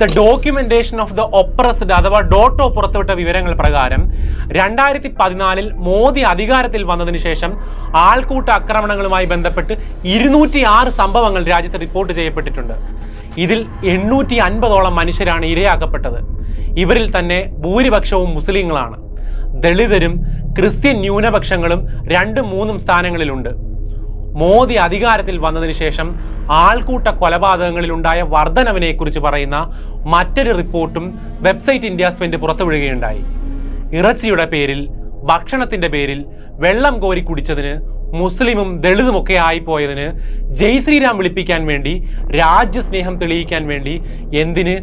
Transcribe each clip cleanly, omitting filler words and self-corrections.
The documentation of the oppressed അഥവാ ഡോട്ടോ പുറത്തുവിട്ട വിവരങ്ങൾ പ്രകാരം 2014 മോദി അധികാരത്തിൽ വന്നതിന് ശേഷം ആൾക്കൂട്ട ആക്രമണങ്ങളുമായി ബന്ധപ്പെട്ട് 206 സംഭവങ്ങൾ രാജ്യത്ത് റിപ്പോർട്ട് ചെയ്യപ്പെട്ടിട്ടുണ്ട്. ഇതിൽ 850ഓളം മനുഷ്യരാണ് ഇരയാക്കപ്പെട്ടത്. ഇവരിൽ തന്നെ ഭൂരിപക്ഷവും മുസ്ലിങ്ങളാണ്. ദളിതരും ക്രിസ്ത്യൻ ന്യൂനപക്ഷങ്ങളും 2-3 സ്ഥാനങ്ങളിലുണ്ട്. മോദി അധികാരത്തിൽ വന്നതിന് ശേഷം ആൾക്കൂട്ട കൊലപാതകങ്ങളിൽ ഉണ്ടായ വർധനവിനെക്കുറിച്ച് പറയുന്ന മറ്റൊരു റിപ്പോർട്ടും വെബ്സൈറ്റ് ഇന്ത്യ സ്പെൻഡ് പുറത്തുവിടുകയുണ്ടായി. ഇറച്ചിയുടെ പേരിൽ, ഭക്ഷണത്തിൻ്റെ പേരിൽ വെള്ളം കോരി കുടിച്ചതിന്, മുസ്ലിമും ദളിതുമൊക്കെ ആയിപ്പോയതിന്, ജയ് ശ്രീരാം വിളിപ്പിക്കാൻ വേണ്ടി, രാജ്യസ്നേഹം തെളിയിക്കാൻ വേണ്ടി, എന്തിന്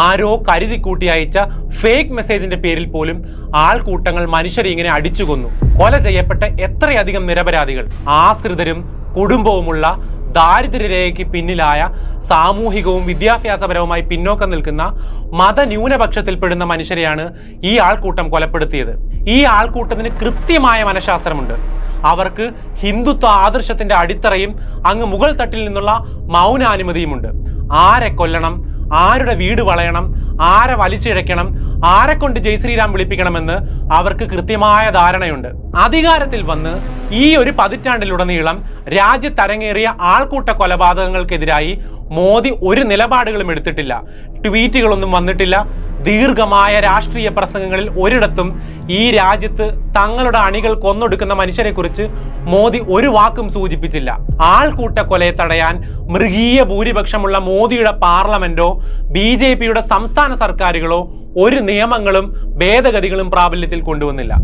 ആരോ കരുതിക്കൂട്ടി അയച്ച ഫേക്ക് മെസ്സേജിന്റെ പേരിൽ പോലും ആൾക്കൂട്ടങ്ങൾ മനുഷ്യരെ ഇങ്ങനെ അടിച്ചു കൊന്നു. കൊല ചെയ്യപ്പെട്ട എത്രയധികം നിരപരാധികൾ, ആശ്രിതരും കുടുംബവുമുള്ള ദാരിദ്ര്യരേഖയ്ക്ക് പിന്നിലായ സാമൂഹികവും വിദ്യാഭ്യാസപരവുമായി പിന്നോക്കം നിൽക്കുന്ന മതന്യൂനപക്ഷത്തിൽപ്പെടുന്ന മനുഷ്യരെയാണ് ഈ ആൾക്കൂട്ടം കൊലപ്പെടുത്തിയത്. ഈ ആൾക്കൂട്ടത്തിന് കൃത്യമായ മനഃശാസ്ത്രമുണ്ട്. അവർക്ക് ഹിന്ദുത്വ ആദർശത്തിന്റെ അടിത്തറയും അങ്ങ് മുകൾ തട്ടിൽ നിന്നുള്ള മൗനാനുമതിയുമുണ്ട്. ആരെ കൊല്ലണം, ആരുടെ വീട് വളയണം, ആരെ വലിച്ചിഴയ്ക്കണം, ആരെ കൊണ്ട് ജയ് ശ്രീരാം വിളിപ്പിക്കണമെന്ന് അവർക്ക് കൃത്യമായ ധാരണയുണ്ട്. അധികാരത്തിൽ വന്ന് ഈ ഒരു പതിറ്റാണ്ടിലുടനീളം രാജ്യത്തരങ്ങേറിയ ആൾക്കൂട്ട കൊലപാതകങ്ങൾക്കെതിരായി മോദി ഒരു നിലപാടുകളും എടുത്തിട്ടില്ല. ട്വീറ്റുകളൊന്നും വന്നിട്ടില്ല. ദീർഘമായ രാഷ്ട്രീയ പ്രസംഗങ്ങളിൽ ഒരിടത്തും ഈ രാജ്യത്ത് തങ്ങളുടെ അണികൾ കൊന്നൊടുക്കുന്ന മനുഷ്യരെക്കുറിച്ച് മോദി ഒരു വാക്കും സൂചിപ്പിച്ചില്ല. ആൾക്കൂട്ട കൊലയെ തടയാൻ മൃഗീയ ഭൂരിപക്ഷമുള്ള മോദിയുടെ പാർലമെന്റോ BJPയുടെ സംസ്ഥാന സർക്കാരുകളോ ഒരു നിയമങ്ങളും ഭേദഗതികളും പ്രാബല്യത്തിൽ കൊണ്ടുവന്നില്ല.